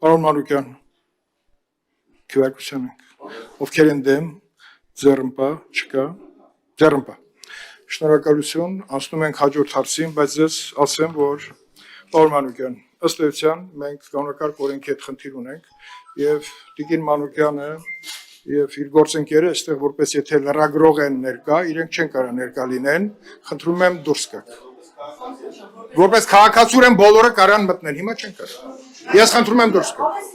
Պարոն Մանուկյան, քվեարկության ենք, ովքեր են դեմ, ձեռնպա, չկա, ձեռնպա, շնորհակալություն, անցնում ենք հաջորդ հարցին, բայց ես ասեմ, որ պարոն Մանուկյան, ըստ էության մենք կանոնակարգ օրենքի հետ խնդիր ունենք եւ Տիկին Մանուկյանը եւ իր գործընկերը այստեղ որպես եթե լրագրող են ներկա, իրենք չեն կարող ներկա լինեն, խնդրում եմ դուրս գաք։ Որպես քաղաքացու են բոլորը կարան մտնել, հիմա չեն կարող։ Ես խնդրում եմ դուրս գաք։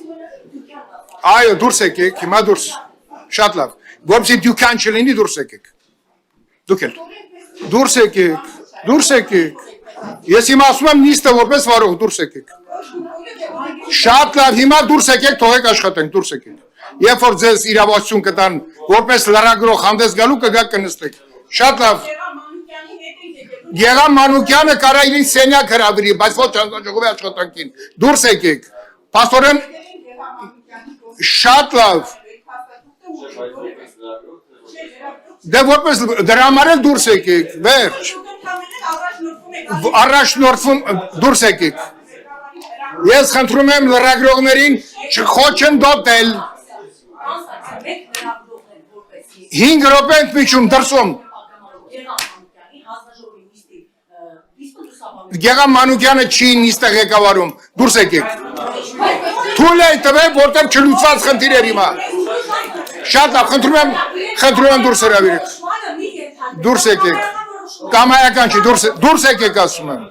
Այո, դուրս եկեք, հիմա դուրս։ Շատ լավ։ Որպեսզի դուքան չլինի, դուրս եկեք։ Դուք էլ։ Դուրս եկեք, դուրս եկեք։ Ես հիմա ասում եմ նիստը որպես վարող, դուրս եկեք։ Շատ լավ, հիմա դուրս եկեք, թողեք աշխատենք, դուրս եկեք։ Երբ որ ձեզ իրավասություն կտան, որպես լրագրող հանդես գալու կգաք կնստեք։ Շատ լավ։ Գեղամ Մանուկյանը կարա իրեն սենյակ հրավիրի, բայց ոչ հանձնաժողովի աշխատանքին։ Դուրս եկեք։ Պաստորեն շատ լավ։ Դե որպես դրա համար էլ դուրս եկեք, վերջ։ Առաջնորդվում դուրս եկեք։ Ես խնդրում եմ լրագրողներին չխոչընդոտել։ 5 րոպե ընդմիջում դրսում։ Գեղամ Մանուկյանը չի նիստը ղեկավարում, դուրս եկեք։ Թույլ է տվել, որտեղ չլուծված խնդիր էր հիմա։ Շատ լավ, խնդրում եմ դուրս հրավիրեք։ Դուրս եկեք։ Կամայական չի, դուրս եկեք ասում եմ։